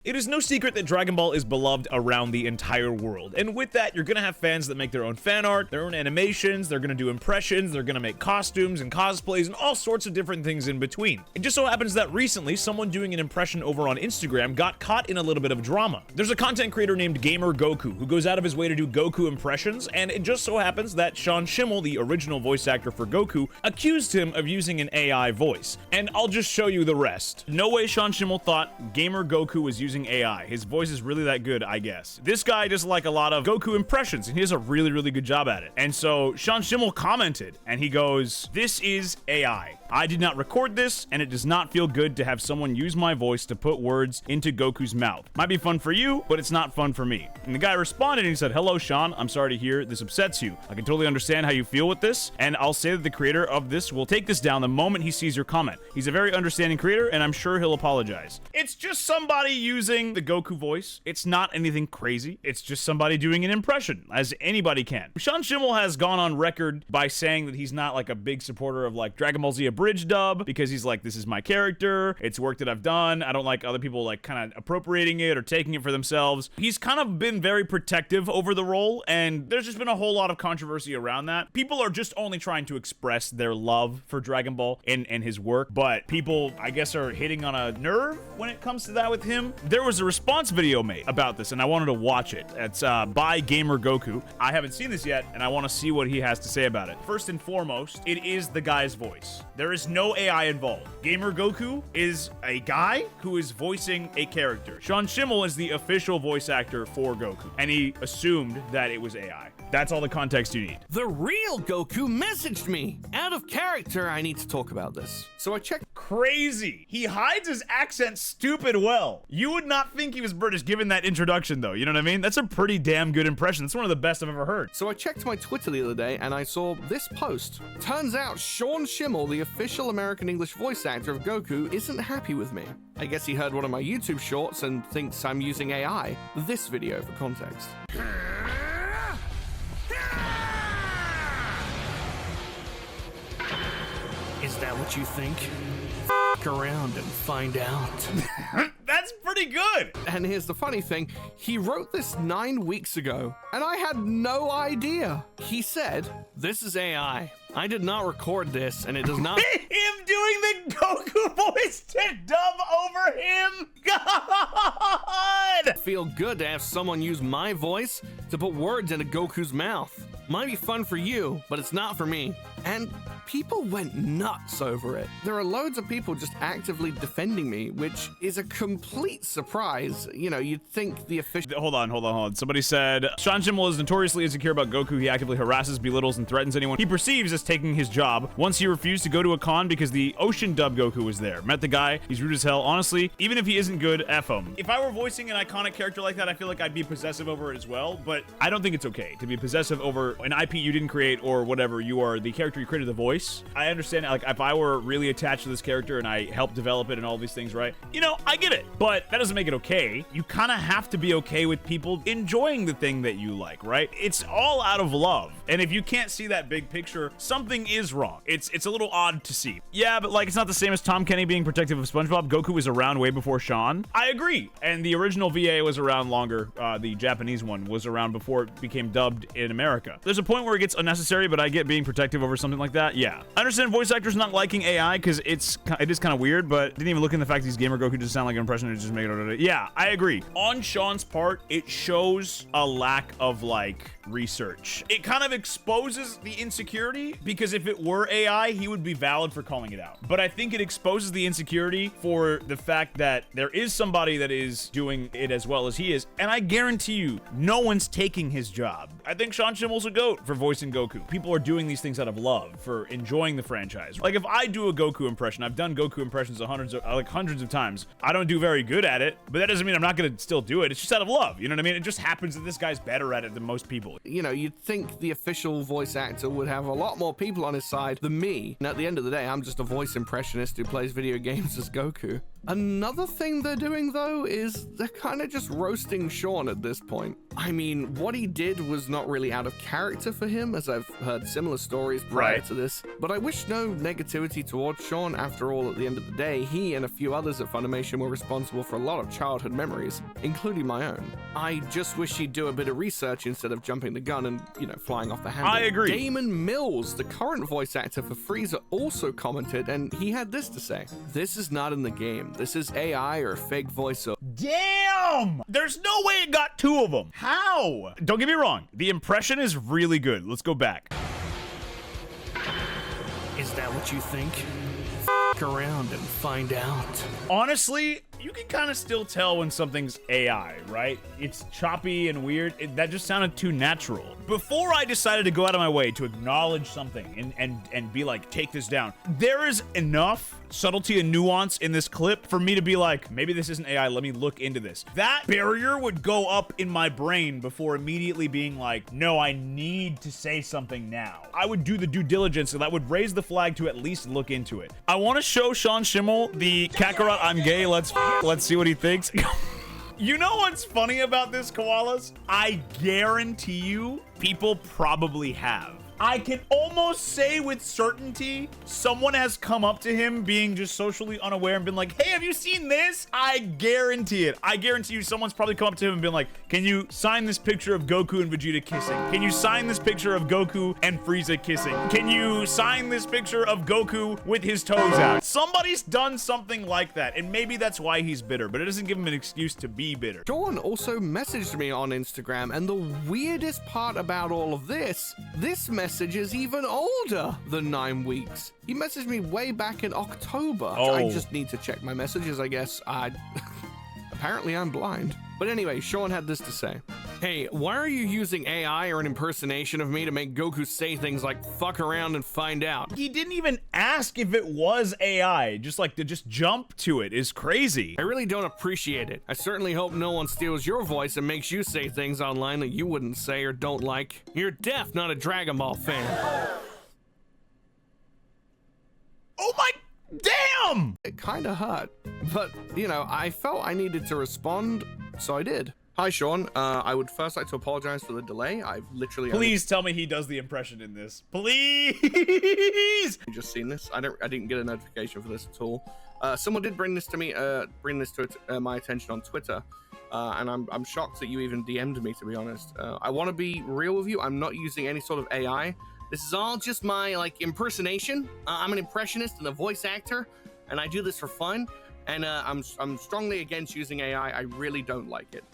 It is no secret that Dragon Ball is beloved around the entire world, and with that, you're gonna have fans that make their own fan art, their own animations, they're gonna do impressions, they're gonna make costumes and cosplays, and all sorts of different things in between. It just so happens that recently, someone doing an impression over on Instagram got caught in a little bit of drama. There's a content creator named Gamer Goku who goes out of his way to do Goku impressions, and it just so happens that Sean Schemmel, the original voice actor for Goku, accused him of using an AI voice. And I'll just show you the rest. No way Sean Schemmel thought Gamer Goku was using AI. His voice is really that good, I guess. This guy does like a lot of Goku impressions, and he does a really, really good job at it. And so Sean Schemmel commented, and he goes, "This is AI. I did not record this, and it does not feel good to have someone use my voice to put words into Goku's mouth. Might be fun for you, but it's not fun for me." And the guy responded, and he said, "Hello, Sean. I'm sorry to hear this upsets you. I can totally understand how you feel with this, and I'll say that the creator of this will take this down the moment he sees your comment. He's a very understanding creator, and I'm sure he'll apologize." It's just somebody using the Goku voice. It's not anything crazy. It's just somebody doing an impression, as anybody can. Sean Schemmel has gone on record by saying that he's not like a big supporter of like Dragon Ball Z abridged dub, because he's like, this is my character, it's work that I've done, I don't like other people like kind of appropriating it or taking it for themselves. He's kind of been very protective over the role, and there's just been a whole lot of controversy around that. People are just only trying to express their love for Dragon Ball and his work, but people, I guess, are hitting on a nerve when it comes to that with him. There was a response video made about this, and I wanted to watch it. It's by Gamer Goku. I haven't seen this yet, and I want to see what he has to say about it. First and foremost, it is the guy's voice. There is no AI involved. Gamer Goku is a guy who is voicing a character. Sean Schemmel is the official voice actor for Goku, and he assumed that it was AI. That's all the context you need. The real Goku messaged me. Out of character, I need to talk about this. So I checked. Crazy. He hides his accent stupid well. You would not think he was British given that introduction, though. You know what I mean? That's a pretty damn good impression. That's one of the best I've ever heard. So I checked my Twitter the other day, and I saw this post. Turns out Sean Schemmel, the official American English voice actor of Goku, isn't happy with me. I guess he heard one of my YouTube shorts and thinks I'm using AI. This video for context. Is that what you think? F*** around and find out. That's pretty good. And here's the funny thing, he wrote this 9 weeks ago, and I had no idea. He said, "This is AI. I did not record this, and it does not..." Him doing the Goku voice to dub over him? God! Feel good to have someone use my voice to put words into Goku's mouth. Might be fun for you, but it's not for me. And people went nuts over it. There are loads of people just actively defending me, which is a complete surprise. You know, you'd think the official... Hold on. Somebody said, Sean Schemmel is notoriously insecure about Goku. He actively harasses, belittles, and threatens anyone he perceives as taking his job. Once he refused to go to a con because the Ocean dub Goku was there. Met the guy. He's rude as hell. Honestly, even if he isn't good, F him. If I were voicing an iconic character like that, I feel like I'd be possessive over it as well, but I don't think it's okay to be possessive over an IP you didn't create or whatever. You are the character you created the voice. I understand, like, if I were really attached to this character and I helped develop it and all these things, right? You know, I get it, but that doesn't make it okay. You kind of have to be okay with people enjoying the thing that you like, right? It's all out of love. And if you can't see that big picture, something is wrong. It's a little odd to see. Yeah, but like, it's not the same as Tom Kenny being protective of SpongeBob. Goku was around way before Sean. I agree. And the original VA was around longer. The Japanese one was around before it became dubbed in America. There's a point where it gets unnecessary, but I get being protective over something like that. Yeah. I understand voice actors not liking AI because it is kind of weird, but didn't even look in the fact these Gamer Goku just sound like an impression and just make it. Yeah, I agree. On Sean's part, it shows a lack of like research. It kind of exposes the insecurity because if it were AI, he would be valid for calling it out. But I think it exposes the insecurity for the fact that there is somebody that is doing it as well as he is. And I guarantee you, no one's taking his job. I think Sean Schimmel's a GOAT for voicing Goku. People are doing these things out of love, for enjoying the franchise. Like if I do a Goku impression, I've done Goku impressions hundreds of times. I don't do very good at it, but that doesn't mean I'm not gonna still do it. It's just out of love, you know what I mean? It just happens that this guy's better at it than most people. You know, you'd think the official voice actor would have a lot more people on his side than me. And at the end of the day, I'm just a voice impressionist who plays video games as Goku. Another thing they're doing, though, is they're kind of just roasting Sean at this point. I mean, what he did was not really out of character for him, as I've heard similar stories prior to this, but I wish no negativity towards Sean. After all, at the end of the day, he and a few others at Funimation were responsible for a lot of childhood memories, including my own. I just wish he'd do a bit of research instead of jumping the gun and, you know, flying off the handle. I agree. Damon Mills, the current voice actor for Frieza, also commented, and he had this to say: "This is not in the game. This is AI or fake voiceover." Damn! There's no way it got 2 of them. How? Don't get me wrong. The impression is really good. Let's go back. Is that what you think? F around and find out. Honestly, you can kind of still tell when something's AI, right? It's choppy and weird. That just sounded too natural. Before I decided to go out of my way to acknowledge something and be like, take this down, there is enough subtlety and nuance in this clip for me to be like, maybe this isn't AI, let me look into this. That barrier would go up in my brain before immediately being like, no, I need to say something now. I would do the due diligence, and that would raise the flag to at least look into it. I want to show Sean Schimmel the Kakarot I'm gay, let's see what he thinks. You know what's funny about this, koalas? I guarantee you people probably have. I can almost say with certainty someone has come up to him being just socially unaware and been like, hey, have you seen this? I guarantee it. I guarantee you someone's probably come up to him and been like, can you sign this picture of Goku and Vegeta kissing? Can you sign this picture of Goku and Frieza kissing? Can you sign this picture of Goku with his toes out? Somebody's done something like that, and maybe that's why he's bitter, but it doesn't give him an excuse to be bitter. Sean also messaged me on Instagram, and the weirdest part about all of this message is even older than 9 weeks. He messaged me way back in October. Oh. I just need to check my messages, I guess. Apparently I'm blind. But anyway, Sean had this to say. Hey, why are you using AI or an impersonation of me to make Goku say things like fuck around and find out? He didn't even ask if it was AI. Just like to just jump to it is crazy. I really don't appreciate it. I certainly hope no one steals your voice and makes you say things online that you wouldn't say or don't like. You're deaf, not a Dragon Ball fan. Oh my damn! It kinda hurt, but you know, I felt I needed to respond, so I did. Hi Sean, I would first like to apologize for the delay. I've literally Please tell me he does the impression in this. Please! just seen this. I didn't get a notification for this at all. Someone did bring this to me, my attention on Twitter, and I'm shocked that you even DM'd me, to be honest. I want to be real with you. I'm not using any sort of AI. This is all just my impersonation. I'm an impressionist and a voice actor, and I do this for fun. And I'm strongly against using AI. I really don't like it.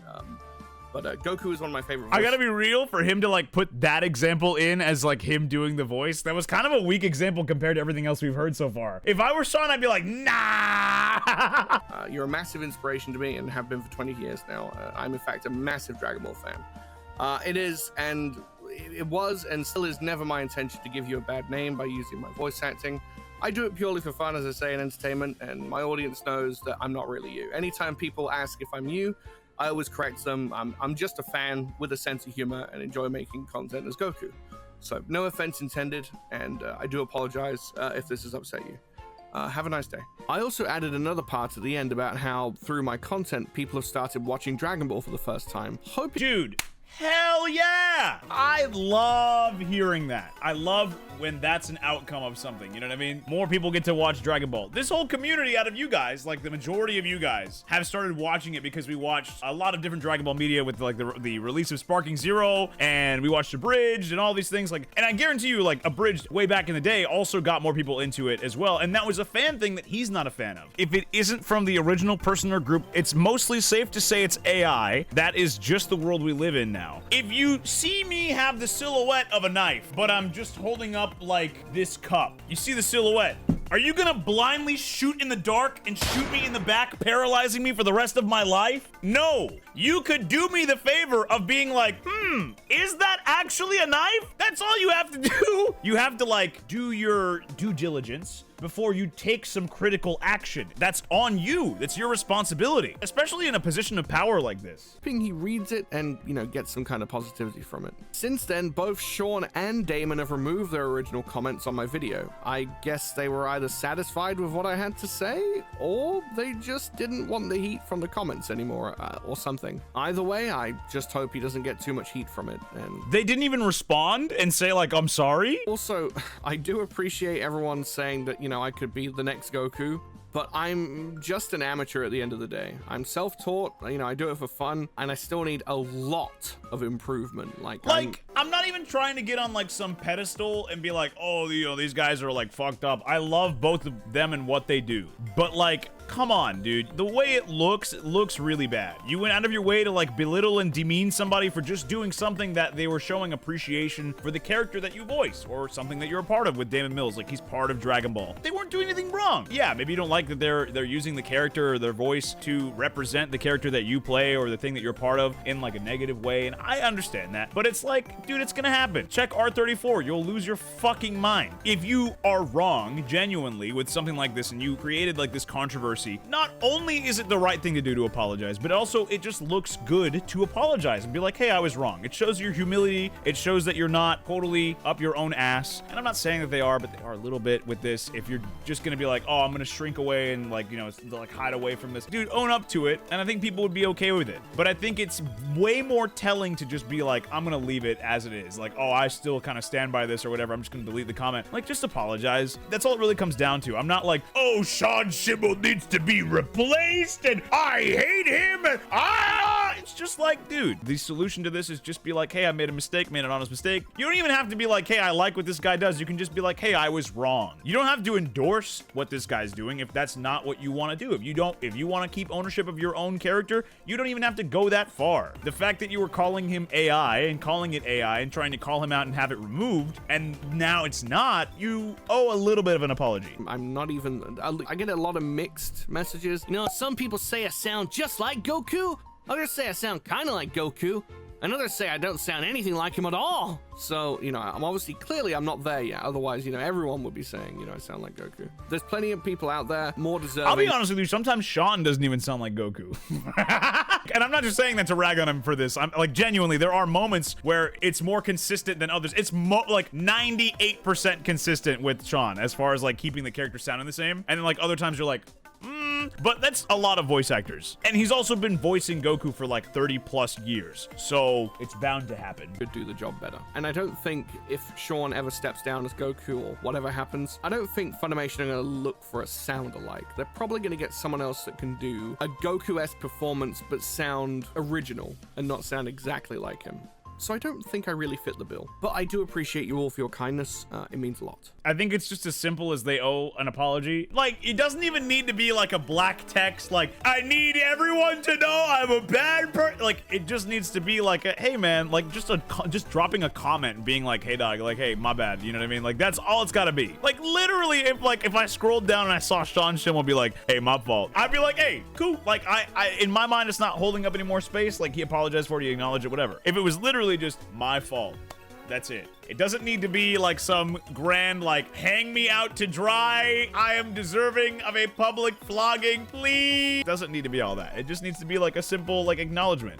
But Goku is one of my favorite voices. I gotta be real, for him to like put that example in as like him doing the voice, that was kind of a weak example compared to everything else we've heard so far. If I were Sean, I'd be like, nah. You're a massive inspiration to me and have been for 20 years now. I'm in fact a massive Dragon Ball fan. It is, and it was and still is never my intention to give you a bad name by using my voice acting. I do it purely for fun, as I say, and entertainment, and my audience knows that I'm not really you. Anytime people ask if I'm you, I always correct them. I'm just a fan with a sense of humor and enjoy making content as Goku. So no offense intended, and I do apologize if this has upset you. Have a nice day. I also added another part at the end about how through my content, people have started watching Dragon Ball for the first time. Dude, hell yeah! I love hearing that. I love when that's an outcome of something, you know what I mean? More people get to watch Dragon Ball. This whole community out of you guys, like the majority of you guys, have started watching it because we watched a lot of different Dragon Ball media with like the release of Sparking Zero, and we watched Abridged and all these things. Like, and I guarantee you, like, Abridged way back in the day also got more people into it as well, and that was a fan thing that he's not a fan of. If it isn't from the original person or group, it's mostly safe to say it's AI. That is just the world we live in now. If you see me have the silhouette of a knife, but I'm just holding up like this cup, you see the silhouette, are you gonna blindly shoot in the dark and shoot me in the back, paralyzing me for the rest of my life? No. You could do me the favor of being like, is that actually a knife? That's all you have to do. You have to like do your due diligence, before you take some critical action. That's on you. That's your responsibility, especially in a position of power like this. Hoping he reads it and, you know, gets some kind of positivity from it. Since then, both Sean and Damon have removed their original comments on my video. I guess they were either satisfied with what I had to say, or they just didn't want the heat from the comments anymore, or something. Either way, I just hope he doesn't get too much heat from it. And they didn't even respond and say, like, I'm sorry? Also, I do appreciate everyone saying that, you know, I could be the next Goku, but I'm just an amateur at the end of the day. I'm self-taught, you know, I do it for fun, and I still need a lot of improvement. Like I'm not even trying to get on like some pedestal and be like, oh, you know, these guys are like fucked up. I love both of them and what they do. But like, come on, dude. The way it looks really bad. You went out of your way to like belittle and demean somebody for just doing something that they were showing appreciation for the character that you voice, or something that you're a part of with Damon Mills. Like, he's part of Dragon Ball. They weren't doing anything wrong. Yeah, maybe you don't like that they're using the character or their voice to represent the character that you play or the thing that you're part of in like a negative way, and I understand that. But it's like, dude, it's gonna happen. Check R34. You'll lose your fucking mind. If you are wrong, genuinely, with something like this and you created like this controversy, not only is it the right thing to do to apologize, but also it just looks good to apologize and be like, hey, I was wrong. It shows your humility. It shows that you're not totally up your own ass. And I'm not saying that they are, but they are a little bit with this. If you're just gonna be like, oh, I'm gonna shrink away and like, you know, like hide away from this, dude, own up to it. And I think people would be okay with it. But I think it's way more telling to just be like, I'm gonna leave it as it is. Like, oh, I still kind of stand by this or whatever. I'm just gonna delete the comment. Like, just apologize. That's all it really comes down to. I'm not like, oh, Sean Schimmel needs to be replaced and I hate him and it's just like, dude, the solution to this is just be like, hey, I made a mistake, made an honest mistake. You don't even have to be like, hey, I like what this guy does. You can just be like, hey, I was wrong. You don't have to endorse what this guy's doing if that's not what you want to do. If you want to keep ownership of your own character, you don't even have to go that far. The fact that you were calling him AI and calling it AI and trying to call him out and have it removed, and now it's not, you owe a little bit of an apology. I'm not even, I get a lot of mixed messages. You know, some people say I sound just like Goku. Others say I sound kind of like Goku. And others say I don't sound anything like him at all. So, you know, I'm not there yet. Otherwise, you know, everyone would be saying, you know, I sound like Goku. There's plenty of people out there more deserving. I'll be honest with you, sometimes Sean doesn't even sound like Goku. And I'm not just saying that to rag on him for this. I'm like, genuinely, there are moments where it's more consistent than others. It's like 98% consistent with Sean as far as like keeping the character sounding the same. And then like other times you're like, but that's a lot of voice actors. And he's also been voicing Goku for like 30 plus years. So it's bound to happen. Could do the job better. And I don't think if Sean ever steps down as Goku or whatever happens, I don't think Funimation are going to look for a sound alike. They're probably going to get someone else that can do a Goku-esque performance but sound original and not sound exactly like him. So I don't think I really fit the bill. But I do appreciate you all for your kindness. It means a lot. I think it's just as simple as they owe an apology. Like, it doesn't even need to be like a black text, like, I need everyone to know I'm a bad person. Like, it just needs to be like, hey man, like just dropping a comment and being like, hey dog, like, hey, my bad. You know what I mean? Like, that's all it's gotta be. Like, literally, if I scrolled down and I saw Sean Schimmel be like, hey, my fault, I'd be like, hey, cool. Like, I in my mind, it's not holding up any more space. Like, he apologized for it, he acknowledged it, whatever. If it was literally just my fault, that's it. It doesn't need to be like some grand, like, hang me out to dry, I am deserving of a public flogging, please. It doesn't need to be all that. It just needs to be like a simple, like, acknowledgement.